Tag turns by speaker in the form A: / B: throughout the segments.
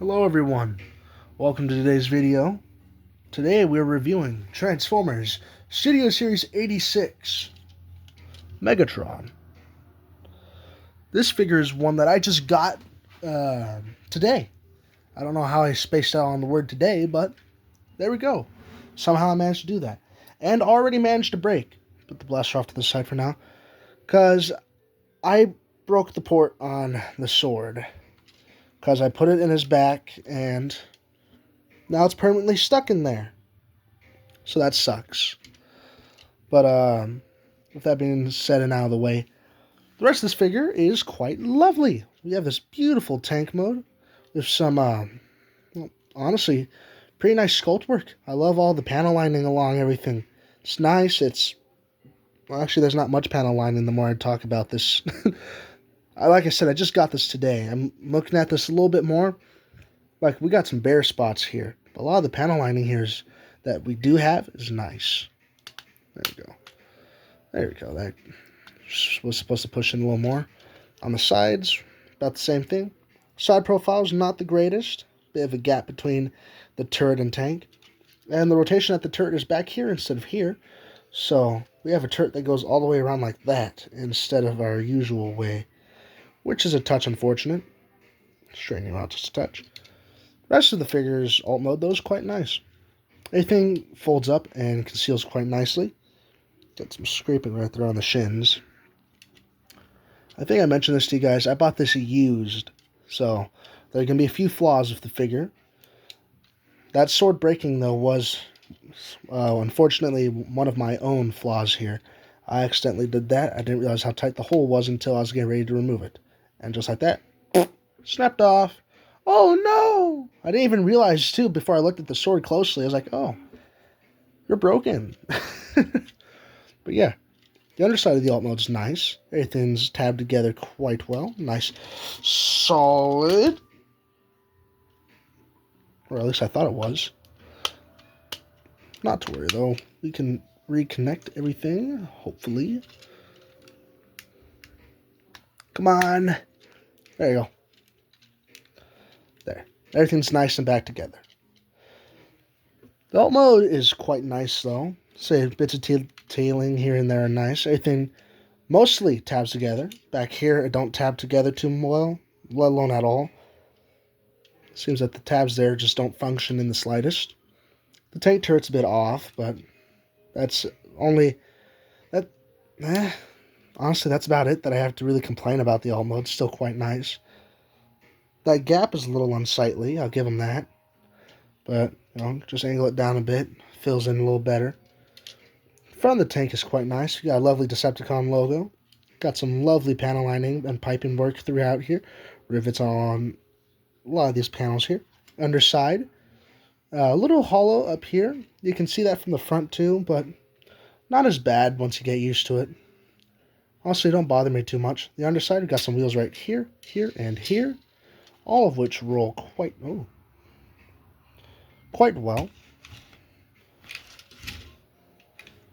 A: Hello everyone, welcome to today's video. Today we're reviewing Transformers Studio Series 86, Megatron. This figure is one that I just got today. I don't know how I spaced out on the word today, but there we go. Somehow I managed to do that. And already managed to break. Put the blaster off to the side for now. Because I broke the port on the sword. Because I put it in his back and now it's permanently stuck in there. So that sucks. But with that being said and out of the way, the rest of this figure is quite lovely. We have this beautiful tank mode with some, well, honestly, pretty nice sculpt work. I love all the panel lining along everything. It's nice. Well, actually, there's not much panel lining the more I talk about this. Like I said, I just got this today. I'm looking at this a little bit more. Like, we got some bare spots here. A lot of the panel lining here that we do have is nice. There we go. There we go. That was supposed to push in a little more. On the sides, about the same thing. Side profile's not the greatest. Bit of a gap between the turret and tank. And the rotation at the turret is back here instead of here. So we have a turret that goes all the way around like that instead of our usual way, which is a touch unfortunate. Straighten you out just a touch. The rest of the figure's alt mode, though, is quite nice. Everything folds up and conceals quite nicely. Got some scraping right there on the shins. I think I mentioned this to you guys. I bought this used, so there can be a few flaws with the figure. That sword breaking, though, was unfortunately one of my own flaws here. I accidentally did that. I didn't realize how tight the hole was until I was getting ready to remove it. And just like that, snapped off. Oh no! I didn't even realize, too, before I looked at the sword closely. I was like, oh, you're broken. But yeah, the underside of the alt mode is nice. Everything's tabbed together quite well. Nice, solid. Or at least I thought it was. Not to worry, though. We can reconnect everything, hopefully. Come on. There you go. There. Everything's nice and back together. The alt mode is quite nice, though. Say bits of tailing here and there are nice. Everything mostly tabs together. Back here, it don't tab together too well, let alone at all. Seems that the tabs there just don't function in the slightest. The tank turret's a bit off, but that's only that. Honestly, that's about it that I have to really complain about. The alt mode. Still quite nice. That gap is a little unsightly. I'll give them that. But just angle it down a bit, fills in a little better. The front of the tank is quite nice. You got a lovely Decepticon logo. Got some lovely panel lining and piping work throughout here. Rivets on a lot of these panels here. Underside, a little hollow up here. You can see that from the front too, but not as bad once you get used to it. Honestly, don't bother me too much. The underside, we've got some wheels right here, here, and here, all of which roll quite well.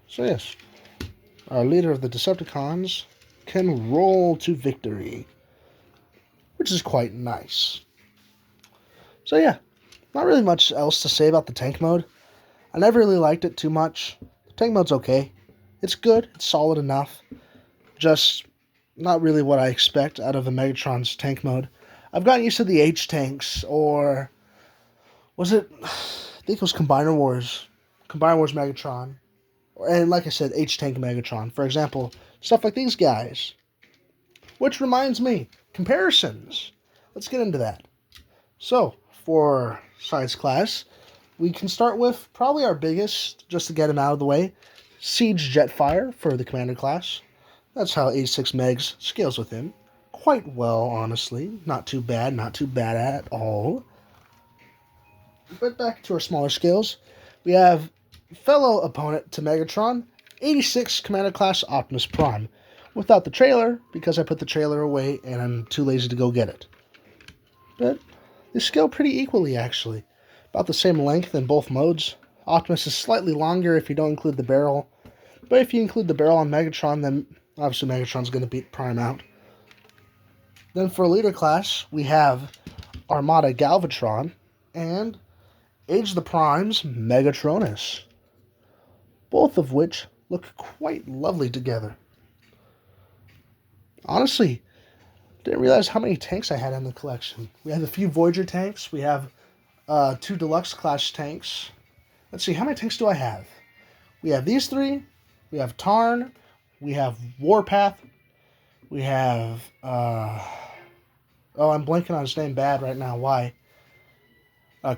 A: So yes, our leader of the Decepticons can roll to victory, which is quite nice. So yeah, not really much else to say about the tank mode. I never really liked it too much. The tank mode's okay. It's good. It's solid enough. Just not really what I expect out of a Megatron's tank mode. I've gotten used to the H-Tanks, or was it, I think it was Combiner Wars Megatron. And like I said, H-Tank Megatron. For example, stuff like these guys. Which reminds me, comparisons. Let's get into that. So, for size class, we can start with probably our biggest, just to get him out of the way, Siege Jetfire for the Commander class. That's how 86 Megs scales with him. Quite well, honestly. Not too bad at all. But back to our smaller scales, we have fellow opponent to Megatron, 86 Commander class Optimus Prime. Without the trailer, because I put the trailer away and I'm too lazy to go get it. But they scale pretty equally, actually. About the same length in both modes. Optimus is slightly longer if you don't include the barrel. But if you include the barrel on Megatron, then obviously Megatron's going to beat Prime out. Then for leader class, we have Armada Galvatron, and Age of the Primes Megatronus, both of which look quite lovely together. Honestly, didn't realize how many tanks I had in the collection. We have a few Voyager tanks. We have 2 Deluxe class tanks. Let's see, how many tanks do I have? We have these 3. We have Tarn. We have Warpath. We have... I'm blanking on his name bad right now. Why?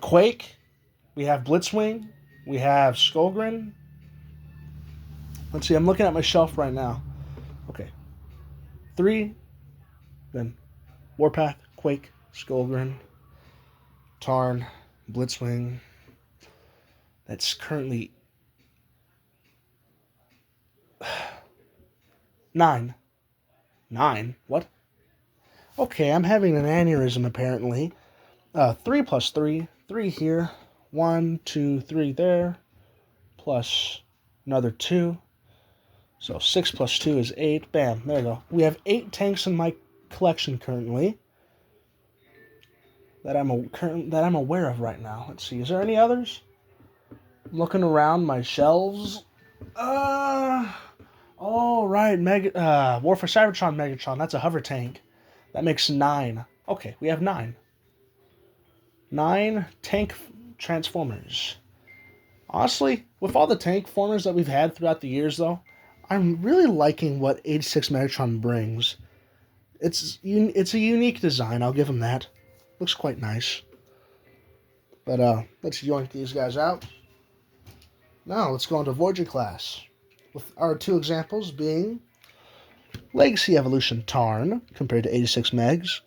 A: Quake. We have Blitzwing. We have Skullgrin. Let's see, I'm looking at my shelf right now. Okay. 3. Then Warpath, Quake, Skullgrin, Tarn, Blitzwing. That's currently 9. 9? What? Okay, I'm having an aneurysm apparently. 3 plus 3. 3 here. 1, 2, 3 there. Plus another 2. So 6 plus 2 is 8. Bam, there you go. We have 8 tanks in my collection currently that I'm aware of right now. Let's see, is there any others? Looking around my shelves. Oh right, War for Cybertron Megatron. That's a hover tank. That makes 9. Okay, we have 9. 9 tank Transformers. Honestly, with all the tank formers that we've had throughout the years, though, I'm really liking what 86 Megatron brings. It's a unique design, I'll give him that. Looks quite nice. But let's yoink these guys out. Now let's go into Voyager class, with our 2 examples being Legacy Evolution Tarn compared to 86 Megs,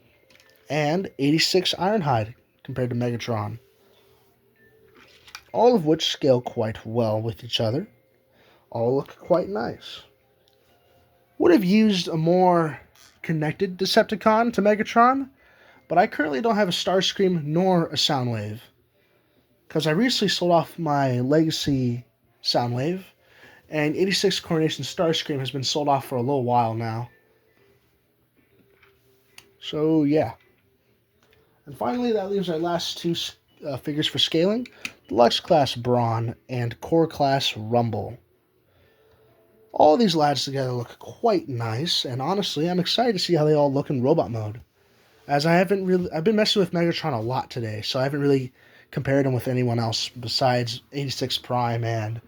A: and 86 Ironhide compared to Megatron. All of which scale quite well with each other. All look quite nice. Would have used a more connected Decepticon to Megatron, but I currently don't have a Starscream nor a Soundwave, because I recently sold off my Legacy Soundwave, and 86 Coronation Starscream has been sold off for a little while now. So yeah. And finally, that leaves our last 2 figures for scaling: Deluxe Class Brawn and Core Class Rumble. All these lads together look quite nice, and honestly, I'm excited to see how they all look in robot mode. As I've been messing with Megatron a lot today, so I haven't really compared him with anyone else besides 86 Prime and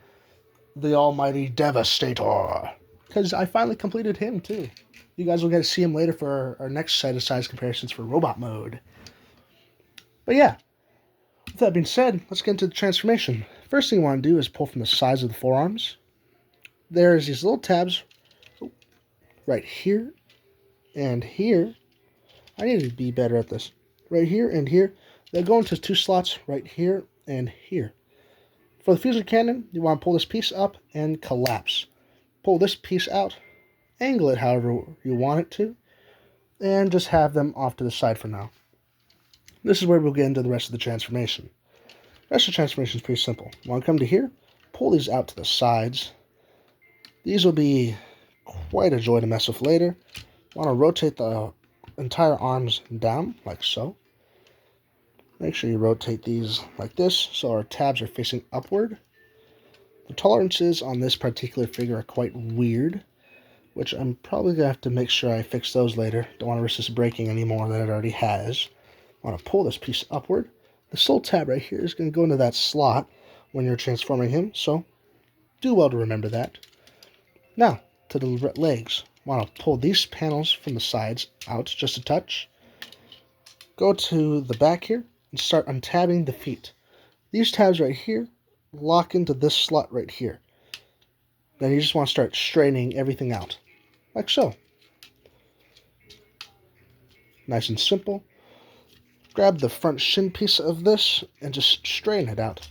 A: the almighty Devastator, because I finally completed him too. You guys will get to see him later for our next set of size comparisons for robot mode. But yeah, with that being said, let's get into the transformation. First thing you want to do is pull from the sides of the forearms. There's these little tabs right here and here. I need to be better at this. Right here and here. They go into 2 slots right here and here. For the fusion cannon, you want to pull this piece up and collapse. Pull this piece out, angle it however you want it to, and just have them off to the side for now. This is where we'll get into the rest of the transformation. The rest of the transformation is pretty simple. You want to come to here, pull these out to the sides. These will be quite a joy to mess with later. You want to rotate the entire arms down, like so. Make sure you rotate these like this, so our tabs are facing upward. The tolerances on this particular figure are quite weird, which I'm probably going to have to make sure I fix those later. Don't want to risk this breaking any more than it already has. I want to pull this piece upward. This little tab right here is going to go into that slot when you're transforming him, so do well to remember that. Now, to the legs. I want to pull these panels from the sides out just a touch. Go to the back here and start untabbing the feet. These tabs right here lock into this slot right here. Then you just want to start straightening everything out, like so. Nice and simple. Grab the front shin piece of this and just straighten it out,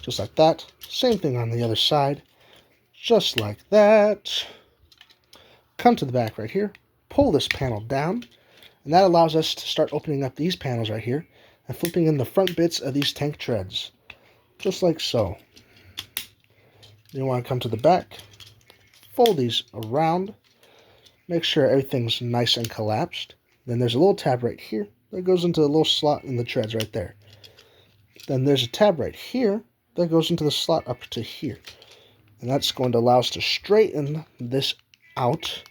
A: just like that. Same thing on the other side, just like that. Come to the back right here, pull this panel down, and that allows us to start opening up these panels right here and flipping in the front bits of these tank treads, just like so. You want to come to the back, fold these around, make sure everything's nice and collapsed. Then there's a little tab right here. that goes into a little slot in the treads right there. Then there's a tab right here that goes into the slot up to here. And that's going to allow us to straighten this out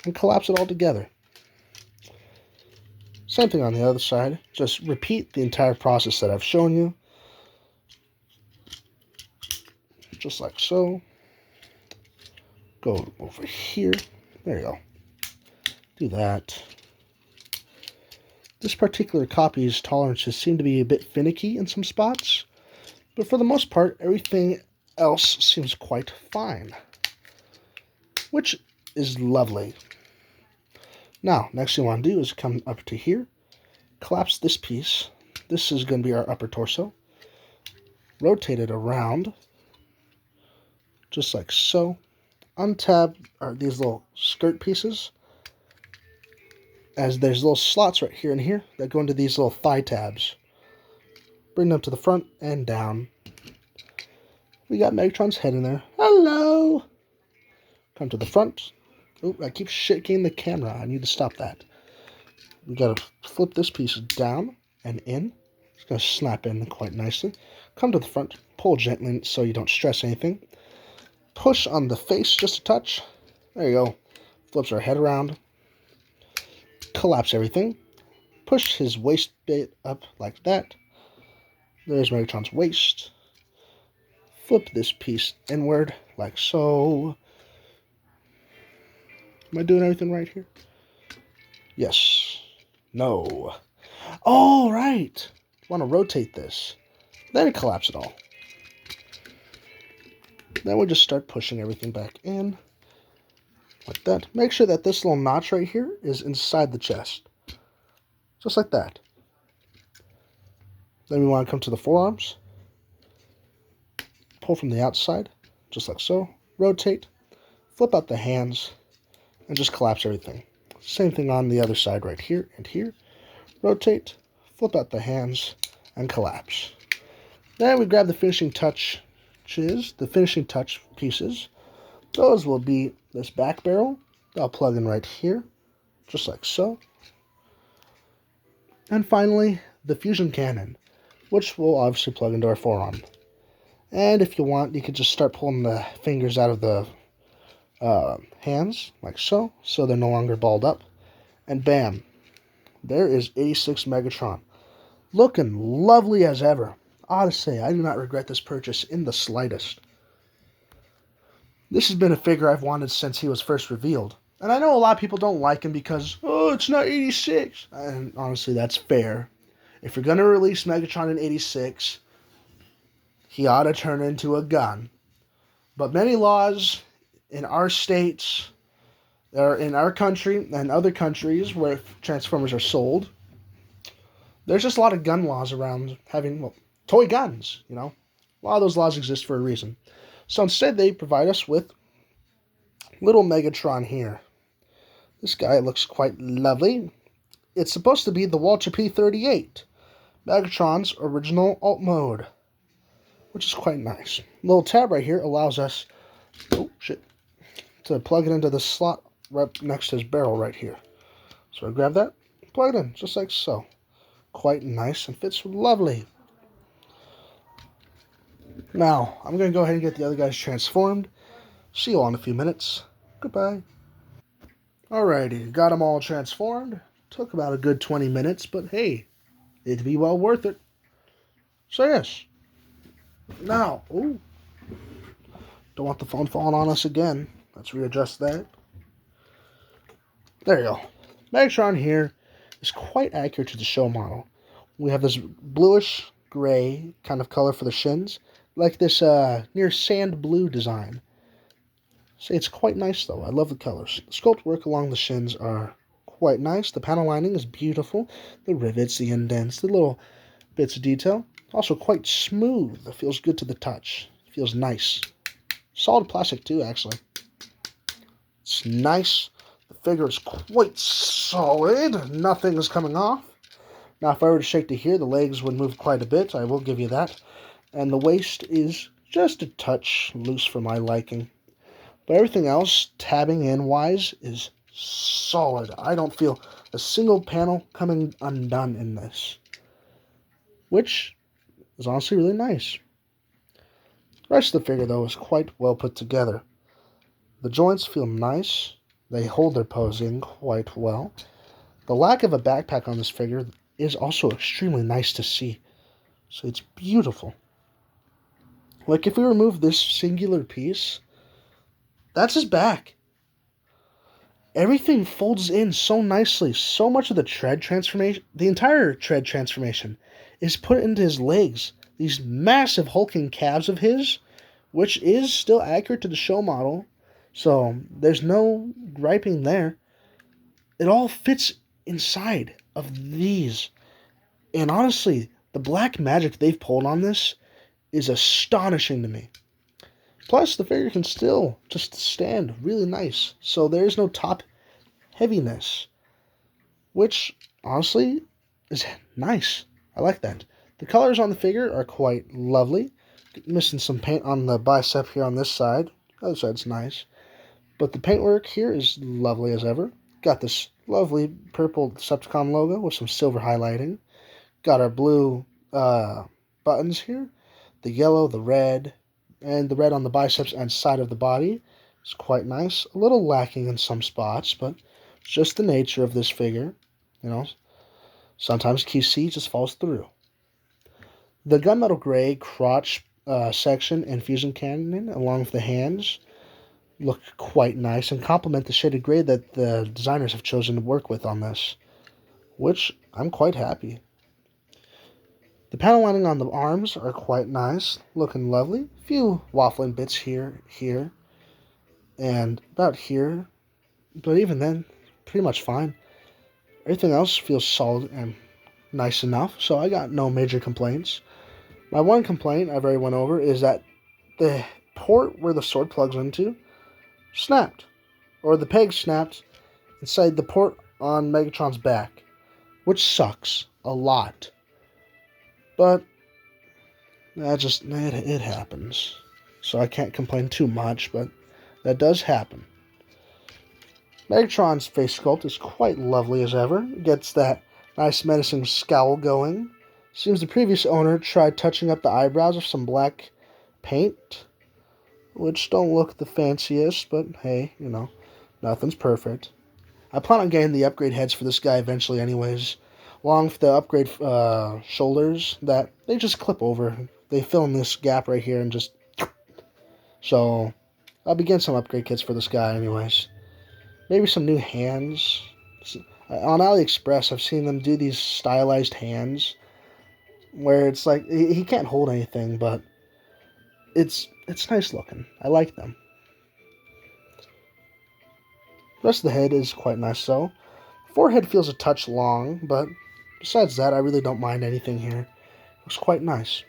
A: and collapse it all together. Same thing on the other side. Just repeat the entire process that I've shown you. Just like so. Go over here. There you go. Do that. This particular copy's tolerances seem to be a bit finicky in some spots, but for the most part, everything else seems quite fine, which is lovely. Now, next thing you want to do is come up to here, collapse this piece. This is going to be our upper torso. Rotate it around, just like so. Untab these little skirt pieces, as there's little slots right here and here that go into these little thigh tabs. Bring them to the front and down. We got Megatron's head in there. Hello! Come to the front. Oh, I keep shaking the camera. I need to stop that. We gotta flip this piece down and in. It's gonna snap in quite nicely. Come to the front. Pull gently so you don't stress anything. Push on the face just a touch. There you go. Flips our head around. Collapse everything. Push his waist bit up like that. There's Megatron's waist. Flip this piece inward like so. Am I doing everything right here? Yes. No. All right. Want to rotate this. Then collapse it all. Then we'll just start pushing everything back in. Like that. Make sure that this little notch right here is inside the chest. Just like that. Then we want to come to the forearms. Pull from the outside. Just like so. Rotate. Flip out the hands. And just collapse everything. Same thing on the other side right here and here. Rotate. Flip out the hands. And collapse. Then we grab the finishing touch pieces. Those will be this back barrel. I'll plug in right here, just like so. And finally, the fusion cannon, which will obviously plug into our forearm. And if you want, you could just start pulling the fingers out of the hands, like so they're no longer balled up. And bam, there is 86 Megatron. Looking lovely as ever. I ought to say, I do not regret this purchase in the slightest. This has been a figure I've wanted since he was first revealed. And I know a lot of people don't like him because, oh, it's not 86. And honestly, that's fair. If you're going to release Megatron in 86, he ought to turn into a gun. But many laws in our states, or in our country and other countries where Transformers are sold, there's just a lot of gun laws around having, well, toy guns, you know. A lot of those laws exist for a reason. So instead, they provide us with little Megatron here. This guy looks quite lovely. It's supposed to be the Walter P-38, Megatron's original alt mode, which is quite nice. Little tab right here allows us, to plug it into the slot right next to his barrel right here. So I grab that, plug it in, just like so. Quite nice and fits lovely. Now, I'm going to go ahead and get the other guys transformed. See you all in a few minutes. Goodbye. Alrighty, got them all transformed. Took about a good 20 minutes, but hey, it'd be well worth it. So yes. Now, don't want the phone falling on us again. Let's readjust that. There you go. Megatron here is quite accurate to the show model. We have this bluish gray kind of color for the shins, like this near sand blue design. So it's quite nice though. I love the colors. The sculpt work along the shins are quite nice. The panel lining is beautiful. The rivets, the indents, the little bits of detail. Also quite smooth. It feels good to the touch. It feels nice. Solid plastic too, actually. It's nice. The figure is quite solid. Nothing is coming off. Now, if I were to shake to here, the legs would move quite a bit. I will give you that. And the waist is just a touch loose for my liking. But everything else, tabbing in wise, is solid. I don't feel a single panel coming undone in this, which is honestly really nice. The rest of the figure, though, is quite well put together. The joints feel nice. They hold their posing quite well. The lack of a backpack on this figure is also extremely nice to see. So it's beautiful. Like, if we remove this singular piece, that's his back. Everything folds in so nicely. So much of the tread transformation, the entire tread transformation, is put into his legs. These massive hulking calves of his, which is still accurate to the show model. So there's no griping there. It all fits inside of these. And honestly, the black magic they've pulled on this is astonishing to me. Plus, the figure can still just stand really nice. So there's no top heaviness, which honestly is nice. I like that. The colors on the figure are quite lovely. Missing some paint on the bicep here on this side. The other side's nice. But the paintwork here is lovely as ever. Got this lovely purple Decepticon logo with some silver highlighting. Got our blue buttons here. The yellow, the red, and the red on the biceps and side of the body. It's quite nice. A little lacking in some spots, but it's just the nature of this figure. You know, sometimes QC just falls through. The gunmetal gray crotch section and fusion cannon, along with the hands, look quite nice and complement the shaded gray that the designers have chosen to work with on this, which I'm quite happy. The panel lining on the arms are quite nice, looking lovely. A few waffling bits here, and about here, but even then, pretty much fine. Everything else feels solid and nice enough, so I got no major complaints. My one complaint I've already went over is that the port where the sword plugs into snapped, or the peg snapped inside the port on Megatron's back, which sucks a lot. But it happens. So I can't complain too much, but that does happen. Megatron's face sculpt is quite lovely as ever. It gets that nice menacing scowl going. Seems the previous owner tried touching up the eyebrows with some black paint, which don't look the fanciest, but hey, you know, nothing's perfect. I plan on getting the upgrade heads for this guy eventually anyways, along with the upgrade shoulders that they just clip over. They fill in this gap right here and just... So, I'll be getting some upgrade kits for this guy anyways. Maybe some new hands. On AliExpress, I've seen them do these stylized hands where it's like, he can't hold anything, but it's nice looking. I like them. The rest of the head is quite nice, so. Forehead feels a touch long, but besides that, I really don't mind anything here. Looks quite nice.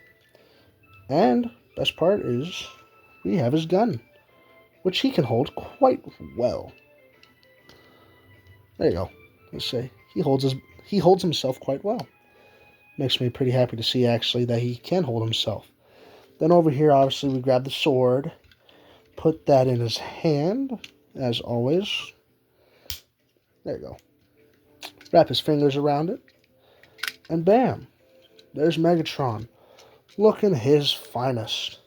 A: And best part is we have his gun, which he can hold quite well. There you go. Let's say he holds himself quite well. Makes me pretty happy to see actually that he can hold himself. Then over here, obviously, we grab the sword, put that in his hand, as always. There you go. Wrap his fingers around it, and bam, there's Megatron, looking his finest,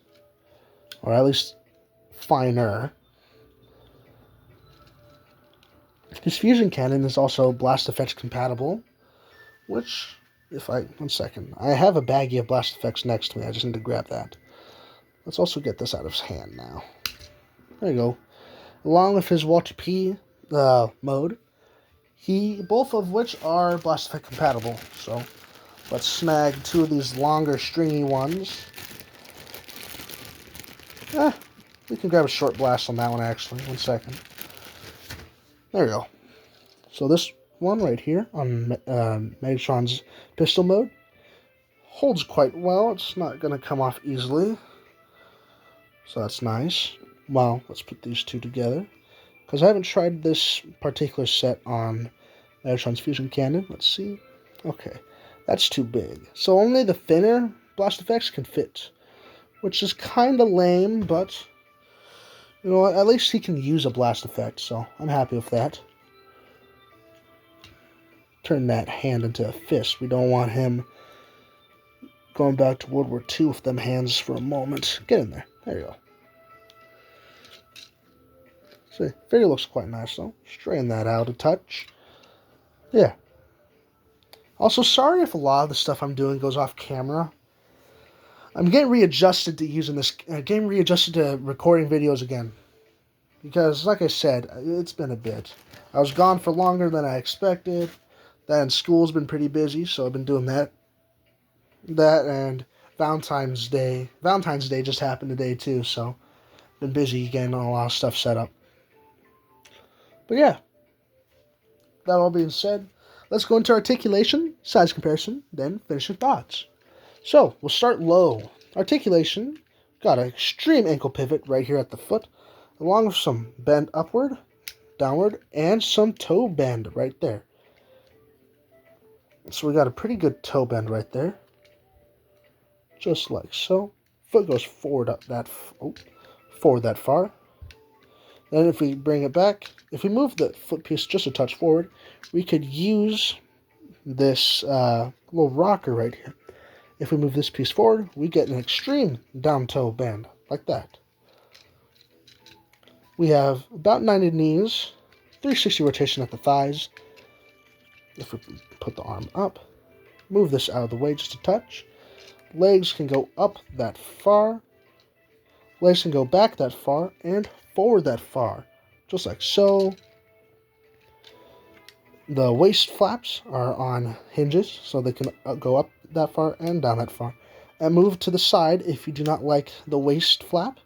A: or at least finer. His fusion cannon is also blast effects compatible, which, one second, I have a baggie of blast effects next to me, I just need to grab that. Let's also get this out of his hand now. There you go. Along with his Walter P mode, both of which are blast effect compatible, so let's snag two of these longer stringy ones. We can grab a short blast on that one actually, 1 second. There we go. So this one right here on Megatron's pistol mode holds quite well. It's not going to come off easily. So that's nice. Well, let's put these two together, because I haven't tried this particular set on Megatron's fusion cannon. Let's see. Okay, that's too big. So only the thinner blast effects can fit, which is kind of lame, but you know what? At least he can use a blast effect, so I'm happy with that. turn that hand into a fist. We don't want him going back to World War II with them hands for a moment. Get in there. There you go. See, figure looks quite nice though. Straighten that out a touch. Yeah. Also, sorry if a lot of the stuff I'm doing goes off camera. I'm getting readjusted to using this, getting readjusted to recording videos again. Because, like I said, it's been a bit. I was gone for longer than I expected. Then school's been pretty busy, so I've been doing that. That and Valentine's Day. Valentine's Day just happened today too, so been busy getting a lot of stuff set up. But yeah, that all being said, let's go into articulation, size comparison, then finishing thoughts. So, we'll start low. Articulation, got an extreme ankle pivot right here at the foot, along with some bend upward, downward, and some toe bend right there. So we got a pretty good toe bend right there. Just like so. Foot goes forward up forward that far. Then if we bring it back, if we move the foot piece just a touch forward, we could use this little rocker right here. If we move this piece forward, we get an extreme down toe bend, like that. We have about 90 knees, 360 rotation at the thighs. If we put the arm up, move this out of the way just a touch. Legs can go up that far. Legs can go back that far and forward that far, just like so. The waist flaps are on hinges, so they can go up that far and down that far. And move to the side if you do not like the waist flap,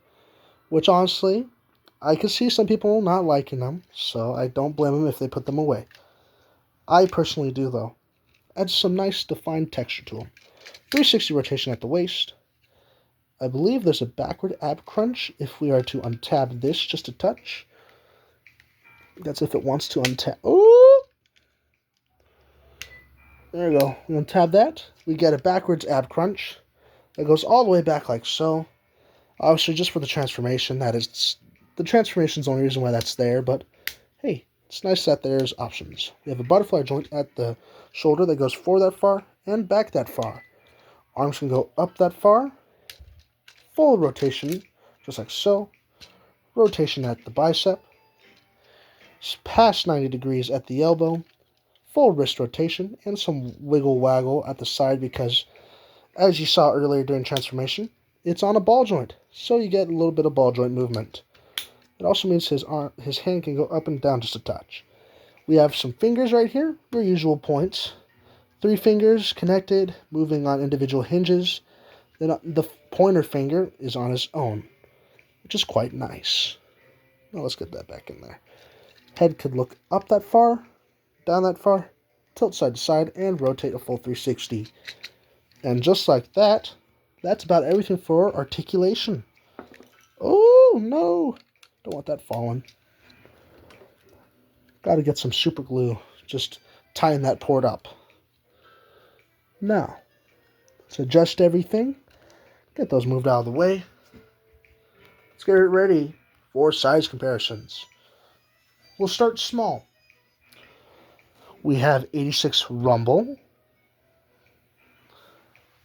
A: which honestly, I can see some people not liking them, so I don't blame them if they put them away. I personally do, though. Adds some nice defined texture to them. 360 rotation at the waist. I believe there's a backward ab crunch if we are to untab this just a touch. That's if it wants to untab. Oh! There we go. We untab that. We get a backwards ab crunch. That goes all the way back like so. Obviously, just for the transformation. The transformation's the only reason why that's there, but hey, it's nice that there's options. We have a butterfly joint at the shoulder that goes forward that far and back that far. Arms can go up that far. Full rotation, just like so. Rotation at the bicep. Past 90 degrees at the elbow. Full wrist rotation and some wiggle waggle at the side because, as you saw earlier during transformation, it's on a ball joint, so you get a little bit of ball joint movement. It also means his hand can go up and down just a touch. We have some fingers right here, your usual points. 3 fingers connected, moving on individual hinges. Then the pointer finger is on its own, which is quite nice. Now let's get that back in there. Head could look up that far, down that far, tilt side to side, and rotate a full 360. And just like that, that's about everything for articulation. Oh, no. Don't want that falling. Got to get some super glue. Just tying that port up. Now, let's adjust everything. Get those moved out of the way. Let's get it ready for size comparisons. We'll start small. We have 86 Rumble,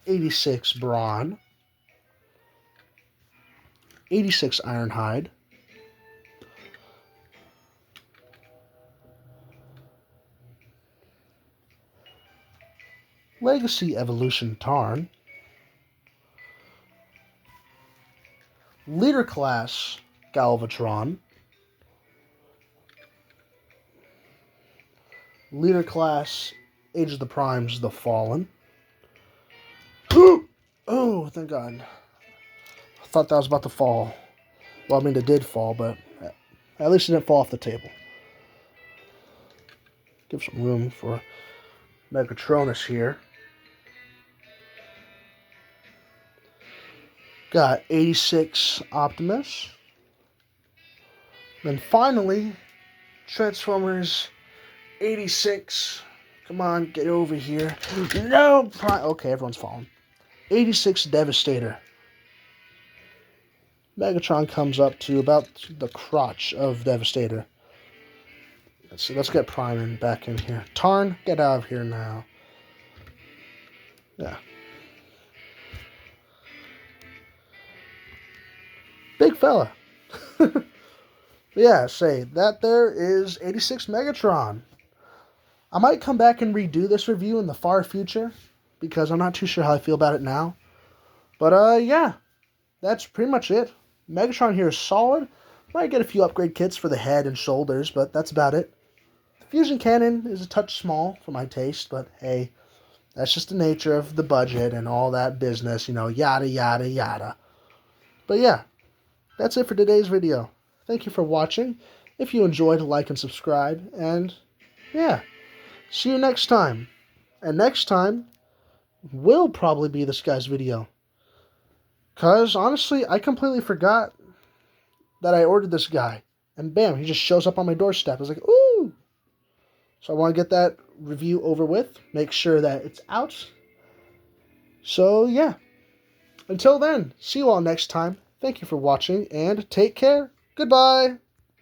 A: 86 Brawn, 86 Ironhide, 'Legacy Evolution Tarn, Leader Class Galvatron, Leader Class Age of the Primes The Fallen. Oh, thank God. I thought that was about to fall. Well, I mean, it did fall, but at least it didn't fall off the table. Give some room for Megatronus here. Got 86 Optimus. Then finally, Transformers 86. Come on, get over here. No! Okay, everyone's falling. 86 Devastator. Megatron comes up to about the crotch of Devastator. Let's see, let's get Prime back in here. Tarn, get out of here now. Yeah. Big fella. Yeah, say, that there is 86 Megatron. I might come back and redo this review in the far future, because I'm not too sure how I feel about it now. But, yeah, that's pretty much it. Megatron here is solid. Might get a few upgrade kits for the head and shoulders, but that's about it. The fusion cannon is a touch small for my taste, but hey, that's just the nature of the budget and all that business, you know, yada, yada, yada. But yeah, that's it for today's video. Thank you for watching. If you enjoyed, like and subscribe, and yeah, see you next time. And next time will probably be this guy's video. Because, honestly, I completely forgot that I ordered this guy. And bam, he just shows up on my doorstep. I was like, ooh! So I want to get that review over with. Make sure that it's out. So, yeah. Until then, see you all next time. Thank you for watching, and take care. Goodbye!